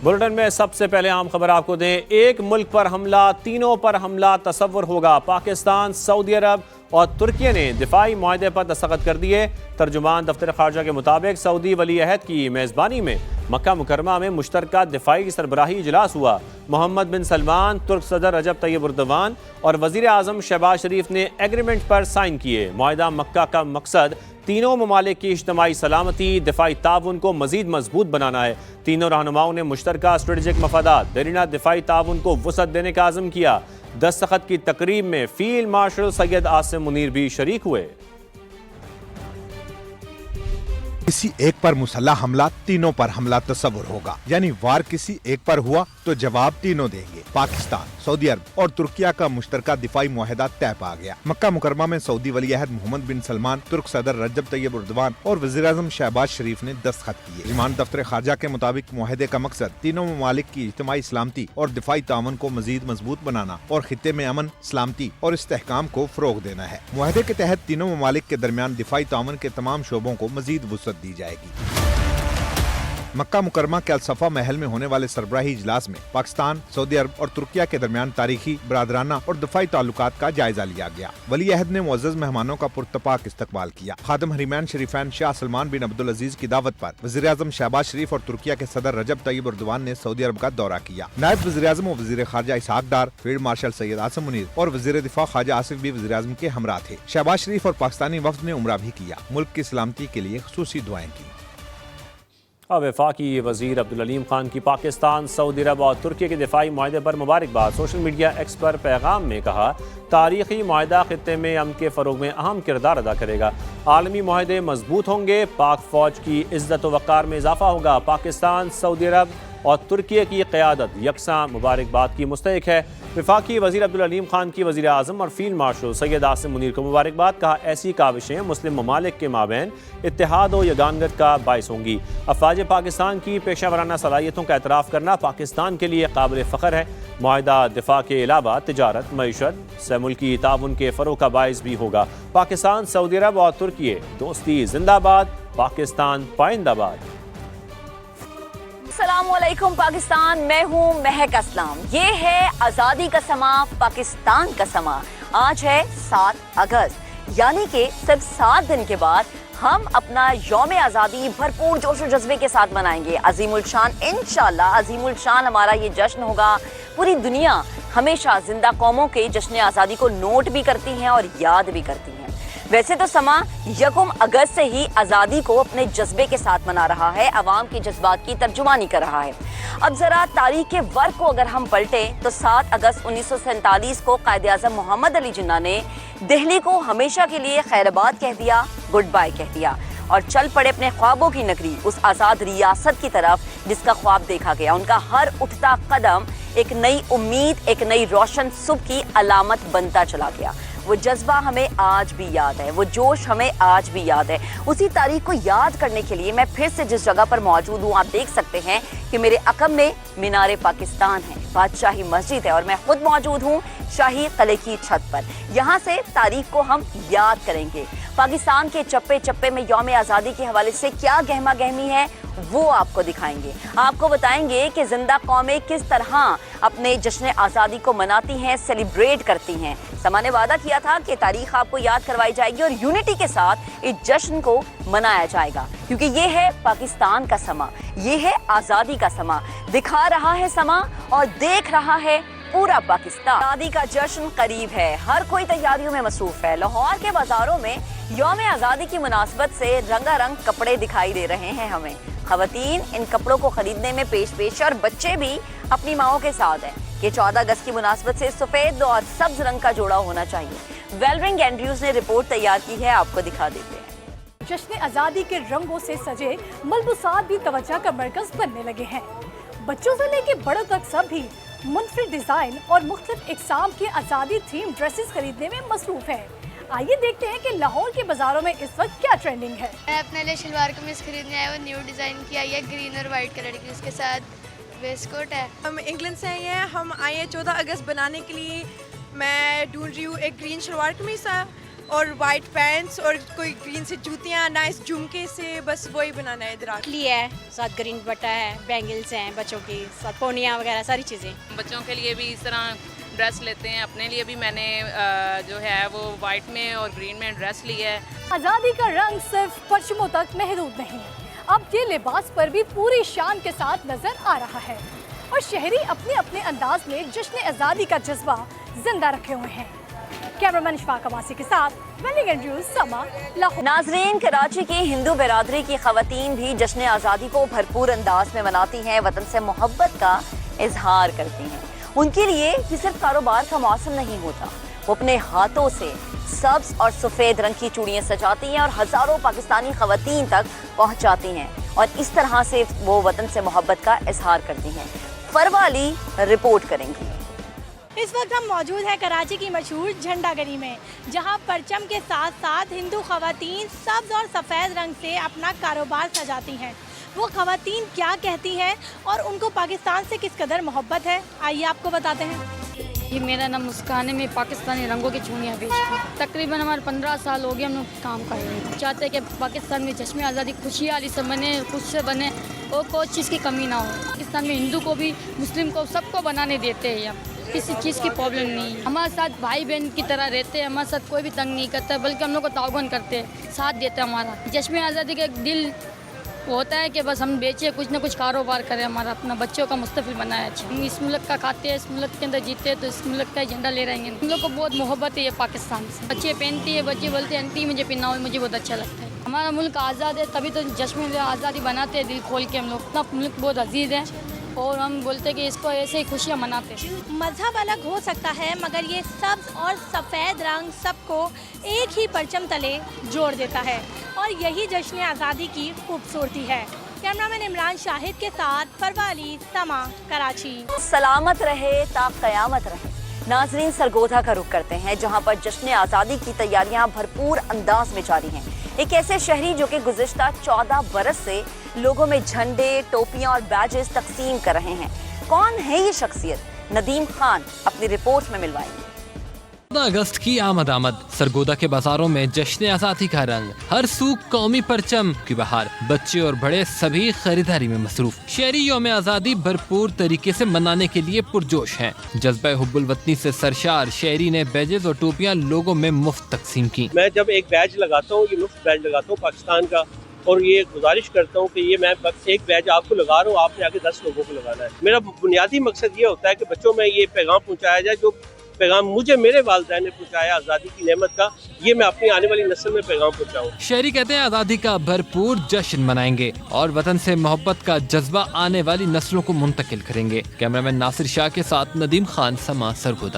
Bulletin में सबसे पहले आम खबर आपको दें। एक मुल्क पर हमला, तीनों पर हमला तसव्वुर होगा। पाकिस्तान, सऊदी अरब और तुर्की ने दिफाई मुआहदे पर दस्तखत कर दिए। तर्जुमान दफ्तर खारजा के मुताबिक सऊदी वली अहद की मेज़बानी में मक्का मुकरमा में मुश्तरका दिफाई सरबराही इजलास हुआ। मोहम्मद बिन सलमान, तुर्क सदर रजब तैयब एर्दोगान और वज़ीर आज़म शहबाज शरीफ ने एग्रीमेंट पर साइन किए। मुआहदा मक्का का मकसद तीनों ममालिक की इज्तिमाई सलामती, दिफाई ताउन को मज़ीद मजबूत बनाना है। तीनों रहनुमाओं ने मुश्तरका स्ट्रेटेजिक मफादात, देरीना दिफाई ताउन को वुसअत देने का आज़म किया। दस्तखत की तकरीब में फील्ड मार्शल सैयद आसिम मुनीर भी शरीक हुए। किसी एक पर मुसल्लह हमला, तीनों पर हमला तस्वुर होगा, यानी वार किसी एक पर हुआ तो जवाब तीनों देंगे। पाकिस्तान, सऊदी अरब और तुर्किया का मुश्तरका दिफाई मुआहदा तय पा गया। मक्का मुकरमा में सऊदी वली अहद मोहम्मद बिन सलमान, तुर्क सदर रजब तैयब एर्दोगान और वज़ीर आज़म शहबाज शरीफ ने दस्तखत किए। तर्जुमान दफ्तर खारजा के मुताबिक मुआहदे का मकसद तीनों ममालिक की इज्तिमाई सलामती और दिफाई ताउन को मजीद मजबूत बनाना और खित्ते में अमन, सलामती और इस्तेहकाम को फरोग देना है। मुआहदे के तहत तीनों ममालिक के दरमियान दिफाई ताउन के तमाम शोबों को मजीद वुसअत दी जाएगी। मक्का मुकरमा के अलसफा महल में होने वाले सरबराही इजलास में पाकिस्तान, सऊदी अरब और तुर्किया के दरमियान तारीखी, बरादराना और दफाई ताल्लुकात का जायजा लिया गया। वली अहद ने मुअज़्ज़ज़ मेहमानों का पुरतपाक इस्तकबाल किया। खादिम हरीमैन शरीफैन शाह सलमान बिन अब्दुल अजीज की दावत पर वज़ीर आज़म शहबाज शरीफ और तुर्किया के सदर रजब तैयब एर्दोगान ने सऊदी अरब का दौरा किया। नायब वज़ीर आज़म और वज़ीर खारजा इसहाक डार, फील्ड मार्शल सैयद आसिम मुनीर और वज़ीर दिफा ख्वाजा आसिफ भी वज़ीर आज़म के हमरा थे। शहबाज शरीफ और पाकिस्तानी वफ़द ने उमरा भी किया। मुल्क की सलामती के लिए खुसूसी दुआएं की। वफाकी वज़ीर अब्दुल अलीम खान की पाकिस्तान, सऊदी अरब और तुर्की के दिफाई मुआहदे पर मुबारकबाद। सोशल मीडिया एक्स पर पैगाम में कहा, तारीखी मुआहदा खित्ते में अमन के फ़रोग में अहम किरदार अदा करेगा। आलमी मुआहदे मजबूत होंगे, पाक फ़ौज की इज़्ज़त व वक़ार में इजाफा होगा। पाकिस्तान, सऊदी अरब और तुर्की की क़यादत यकसां मुबारकबाद की मुस्तहिक है। वफाकी वज़ीर अब्दुल अलीम खान की वज़ीर आज़म और फील्ड मार्शल सैयद आसिम मुनीर को मुबारकबाद। कहा, ऐसी काविशें मुस्लिम ममालिक के माबैन इत्तेहाद और यगानगत का बाइस होंगी। अफ़वाज पाकिस्तान की पेशा वराना सलाहियतों का एतराफ़ करना पाकिस्तान के लिए काबिल फ़ख्र है। मुआहदा दिफा के अलावा तिजारत, मईशत से मुल्की ताउन के फ़रोग़ का बाइस भी होगा। पाकिस्तान, सऊदी अरब और तुर्की, दोस्ती जिंदाबाद, पाकिस्तान पाइंदाबाद। अस्सलामुअलैकुम पाकिस्तान, मैं हूँ महक असलम। ये है आज़ादी का समा, पाकिस्तान का समा। आज है 7 अगस्त, यानी कि सिर्फ 7 दिन के बाद हम अपना यौम आज़ादी भरपूर जोश व जज्बे के साथ मनाएंगे। अजीमुल शान, इंशाल्लाह अजीमुल शान हमारा ये जश्न होगा। पूरी दुनिया हमेशा जिंदा कौमों के जश्न आज़ादी को नोट भी करती हैं और याद भी करती हैं। वैसे तो समा 1 अगस्त से ही आज़ादी को अपने जज्बे के साथ मना रहा है, अवाम के जज्बात की तर्जुमानी कर रहा है। अब ज़रा तारीख के वर्क को अगर हम पलटें तो 7 अगस्त 1947 को कायद आज़म मोहम्मद अली जिन्ना ने दिल्ली को हमेशा के लिए खैराबाद कह दिया, गुड बाय कह दिया और चल पड़े अपने ख्वाबों की नगरी, उस आज़ाद रियासत की तरफ जिसका ख्वाब देखा गया। उनका हर उठता कदम एक नई उम्मीद, एक नई रोशन सुबह की अलामत बनता चला गया। वो जज्बा हमें आज भी याद है, वो जोश हमें आज भी याद है। उसी तारीख को याद करने के लिए मैं फिर से जिस जगह पर मौजूद हूँ, आप देख सकते हैं कि मेरे अकब में मीनार पाकिस्तान है, बादशाही मस्जिद है और मैं खुद मौजूद हूँ शाही किले की छत पर। यहाँ से तारीख को हम याद करेंगे। पाकिस्तान के चप्पे चप्पे में यौम आज़ादी के हवाले से क्या गहमा गहमी है वो आपको दिखाएंगे। आपको बताएंगे कि जिंदा कौमें किस तरह अपने जश्न आज़ादी को मनाती हैं, सेलिब्रेट करती हैं। समा ने वादा किया था कि तारीख आपको याद करवाई जाएगी और यूनिटी के साथ इस जश्न को मनाया जाएगा, क्योंकि ये है पाकिस्तान का समा, ये है आज़ादी का समा। दिखा रहा है समा और देख रहा है पूरा पाकिस्तान। आज़ादी का जश्न करीब है, हर कोई तैयारियों में मसरूफ है। लाहौर के बाजारों में यौम आज़ादी की मुनासबत से रंगारंग कपड़े दिखाई दे रहे हैं हमें। खवातीन इन कपड़ों को खरीदने में पेश और बच्चे भी अपनी माओं के साथ हैं कि 14 अगस्त की मुनासबत से सफेद और सब्ज रंग का जोड़ा होना चाहिए। वेलरिंग एंड्रयूज ने रिपोर्ट तैयार की है, आपको दिखा देते हैं। जश्न आज़ादी के रंगों से सजे मलबूसात भी तवज्जो का मरकज बनने लगे हैं। बच्चों से लेके बड़ों तक सब भी मुनफरिद डिजाइन और मुख्तलिफ इकसाम के आज़ादी थीम ड्रेसेस खरीदने में मसरूफ है। आइए देखते हैं कि लाहौर के बाजारों में इस वक्त क्या ट्रेंडिंग है। मैं अपने लिए शलवार कमीज खरीदने आया, वो न्यू डिज़ाइन की आई है, ग्रीन और वाइट कलर की, उसके साथ वेस्ट कोट है। हम इंग्लैंड से आए हैं, हम आए हैं 14 अगस्त बनाने के लिए। मैं ढूंढ रही हूँ एक ग्रीन शलवार कमीज और वाइट पैंट्स और कोई ग्रीन से जूतियाँ, नाइस झुमके से, बस वही बनाना है इधर आके। ली है, साथ ग्रीन दुपट्टा है, बैंगल्स हैं बच्चों की, साथ पोनियाँ वगैरह सारी चीज़ें। बच्चों के लिए भी इस तरह ड्रेस लेते हैं, अपने लिए भी मैंने जो है वो वाइट में और ग्रीन में ड्रेस ली है। आज़ादी का रंग सिर्फ परचमों तक महदूद नहीं, अब ये लिबास पर भी पूरी शान के साथ नजर आ रहा है और शहरी अपने अपने अंदाज में जश्न आज़ादी का जज्बा जिंदा रखे हुए हैं। कैमरामैन इशफाक अब्बासी के साथ वेलिंग एंड्रूज, समा, लाहौर। नाजरीन, कराची की हिंदू बिरादरी की खवातीन भी जश्न आज़ादी को भरपूर अंदाज में मनाती हैं, वतन से मोहब्बत का इजहार करती हैं। उनके लिए ये सिर्फ कारोबार का मौसम नहीं होता, वो अपने हाथों से सब्ज और सफ़ेद रंग की चूड़ियाँ सजाती हैं और हज़ारों पाकिस्तानी खवातीन तक पहुँचाती हैं और इस तरह से वो वतन से मोहब्बत का इजहार करती हैं। फरवा अली रिपोर्ट करेंगी। इस वक्त हम मौजूद हैं कराची की मशहूर झंडा गली में, जहां परचम के साथ साथ हिंदू खवातीन सब्ज और सफ़ेद रंग से अपना कारोबार सजाती हैं। वो खवातीन क्या कहती हैं और उनको पाकिस्तान से किस कदर मोहब्बत है, आइए आपको बताते हैं। ये मेरा नाम मुस्कान है, मैं पाकिस्तानी रंगों की चूड़ियाँ बेचती हूँ। तकरीबन हमारे 15 साल हो गए हम लोग काम कर रहे हैं। चाहते हैं कि पाकिस्तान में जश्न आज़ादी खुशहाली से बने, खुश से बने और कोई चीज़ की कमी ना हो। पाकिस्तान में हिंदू को भी, मुस्लिम को, सबको बनाने देते हैं यहाँ, किसी चीज़ की प्रॉब्लम नहीं है। हमारे साथ भाई बहन की तरह रहते हैं, हमारे साथ कोई भी तंग नहीं करता, बल्कि हम लोग को ताउन करते हैं, साथ देते हैं हमारा। जश्न आज़ादी का एक दिल होता है कि बस हम बेचे, कुछ ना कुछ कारोबार करें, हमारा अपना बच्चों का मुस्तकबिल बनाया है। हम इस मुल्क का खाते हैं, इस मुल्क के अंदर जीते हैं, तो इस मुल्क का झंडा ले रहेंगे। हम लोग को बहुत मोहब्बत है ये पाकिस्तान से। बच्चे पहनती है, बच्चे बोलते हैं आंटी मुझे पहनाओ, मुझे बहुत अच्छा लगता है। हमारा मुल्क आज़ाद है, तभी तो जश्न आज़ादी बनाते हैं दिल खोल के। हम लोग अपना मुल्क बहुत अजीज़ है और हम बोलते हैं कि इसको ऐसे ही खुशियाँ मनाते हैं। मजहब अलग हो सकता है, मगर ये सब्ज और सफ़ेद रंग सबको एक ही परचम तले जोड़ देता है और यही जश्न आज़ादी की खूबसूरती है। कैमरामैन इमरान शाहिद के साथ फरवा अली, समा, कराची। सलामत रहे ता क़यामत रहे। नाजरीन, सरगोधा का रुख करते हैं, जहां पर जश्न आज़ादी की तैयारियां भरपूर अंदाज में जारी हैं। एक ऐसे शहरी जो कि गुज़िश्ता 14 बरस से लोगों में झंडे, टोपियां और बैजेस तकसीम कर रहे हैं। कौन है ये शख्सियत? नदीम खान अपनी रिपोर्ट में मिलवाएंगे। 14 अगस्त की आमद सरगोदा के बाजारों में जश्न आज़ादी का रंग, हर सूक कौमी परचम की बहार, बच्चे और बड़े सभी खरीदारी में मसरूफ। शहरी यौम आज़ादी भरपूर तरीके से मनाने के लिए पुरजोश हैं। जज्बा हुब्बुल वतनी से सरशार शहरी ने बैजेस और टोपियां लोगों में मुफ्त तकसीम की। मैं जब एक बैज लगाता हूँ, ये मुफ्त बैज लगाता हूँ पाकिस्तान का, और ये गुजारिश करता हूँ कि ये मैं एक बैज आपको लगा रहा हूँ, आपने आगे 10 लोगों को लगाना है। मेरा बुनियादी मकसद ये होता है कि बच्चों में ये पैगाम पहुँचाया जाए, जो पैगाम मुझे मेरे वालिदैन ने पहुँचाया आज़ादी की नेमत का, ये मैं अपनी आने वाली नस्ल में पैगाम पहुँचाऊँ। शहरी कहते हैं आज़ादी का भरपूर जश्न मनाएंगे और वतन से मोहब्बत का जज्बा आने वाली नस्लों को मुंतकिल करेंगे। कैमरामैन नासिर शाह के साथ नदीम खान, समा, सरगोदा।